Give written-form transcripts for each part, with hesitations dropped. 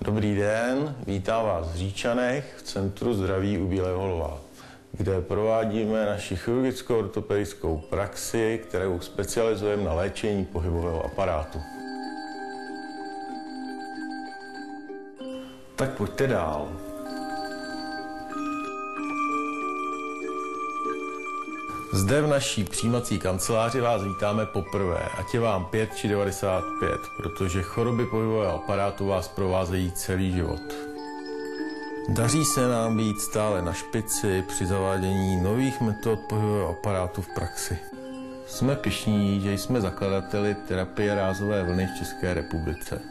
Dobrý den, vítám vás v Říčanech v Centru zdraví u Bílého lva, kde provádíme naši chirurgickou ortopedickou praxi, kterou specializujeme na léčení pohybového aparátu. Tak pojďte dál. Zde v naší přijímací kanceláři vás vítáme poprvé, ať je vám 5 či 95, protože choroby pohybového aparátu vás provázejí celý život. Daří se nám být stále na špici při zavádění nových metod pohybového aparátu v praxi. Jsme pyšní, že jsme zakladateli terapie rázové vlny v České republice.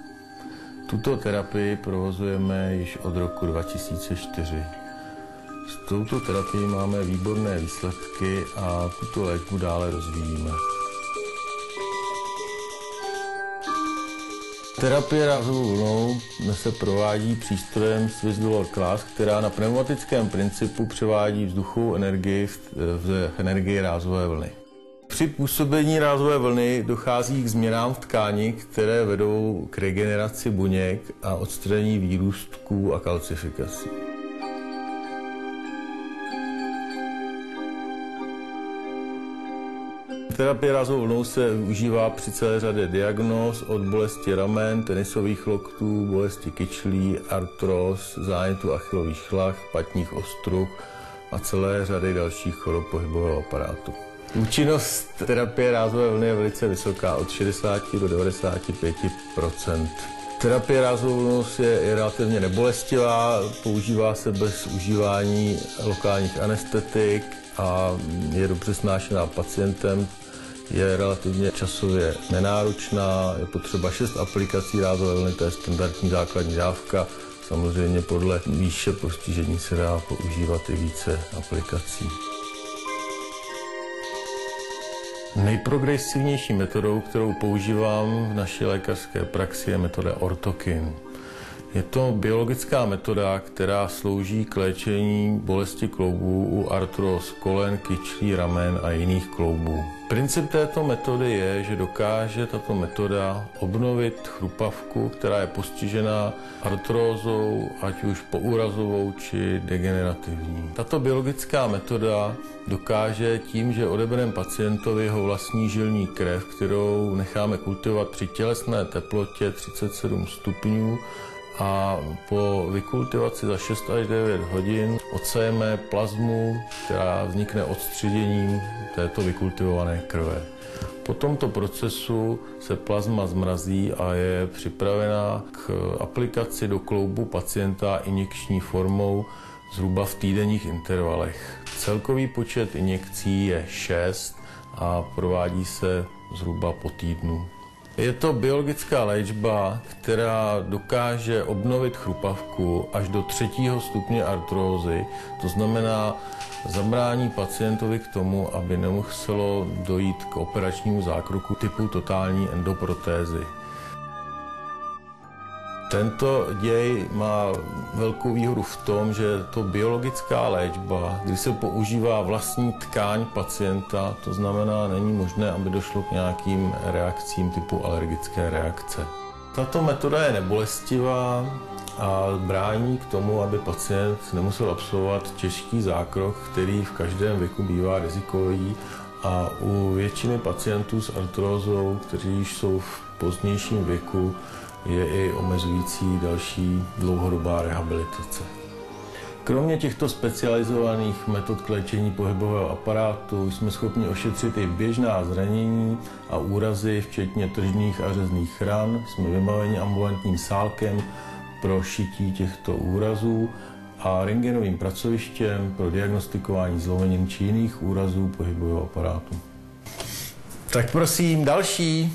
Tuto terapii provozujeme již od roku 2004. S touto terapií máme výborné výsledky a tuto léčbu dále rozvíjíme. Terapie rázovou vlnou se provádí přístrojem Swiss Dual Class, která na pneumatickém principu převádí vzduchovou energii v energii rázové vlny. Při působení rázové vlny dochází k změnám v tkáni, které vedou k regeneraci buněk a odstranění výrůstků a kalcifikací. Terapie rázovou vlnou se využívá při celé řadě diagnóz od bolesti ramen, tenisových loktů, bolesti kyčlí, artróz, zánětu achilových lach, patních ostruh a celé řady dalších chorob pohybového aparátu. Účinnost terapie rázové vlny je velice vysoká, od 60 do 95 %. Terapie rázovou vlnou je relativně nebolestivá, používá se bez užívání lokálních anestetik a je dobře snášená pacientem. Je relativně časově nenáročná, je potřeba 6 aplikací rázové vlny, to je standardní základní dávka. Samozřejmě podle výše postižení se dá používat i více aplikací. Nejprogresivnější metodou, kterou používám v naší lékařské praxi, je metoda ortokin. Je to biologická metoda, která slouží k léčení bolesti kloubů u artróz kolen, kyčlí, ramen a jiných kloubů. Princip této metody je, že dokáže tato metoda obnovit chrupavku, která je postižená artrózou, ať už poúrazovou či degenerativní. Tato biologická metoda dokáže tím, že odebereme pacientovi jeho vlastní žilní krev, kterou necháme kultivovat při tělesné teplotě 37 stupňů, a po vykultivaci za 6 až 9 hodin odsejeme plazmu, která vznikne odstředěním této vykultivované krve. Po tomto procesu se plazma zmrazí a je připravena k aplikaci do kloubu pacienta injekční formou zhruba v týdenních intervalech. Celkový počet injekcí je 6 a provádí se zhruba po týdnu. Je to biologická léčba, která dokáže obnovit chrupavku až do 3. stupně artrózy, to znamená zabrání pacientovi k tomu, aby nemuselo dojít k operačnímu zákroku typu totální endoprotézy. Tento děj má velkou výhodu v tom, že je to biologická léčba, kdy se používá vlastní tkáň pacienta, to znamená, není možné, aby došlo k nějakým reakcím typu alergické reakce. Tato metoda je nebolestivá a brání k tomu, aby pacient nemusel absolvovat těžký zákrok, který v každém věku bývá rizikový, a u většiny pacientů s artrózou, kteří již jsou v pozdějším věku, je i omezující další dlouhodobá rehabilitace. Kromě těchto specializovaných metod k léčení pohybového aparátu jsme schopni ošetřit i běžná zranění a úrazy, včetně tržních a řezných ran. Jsme vybaveni ambulantním sálkem pro šití těchto úrazů a rentgenovým pracovištěm pro diagnostikování zlomenin či jiných úrazů pohybového aparátu. Tak prosím, další.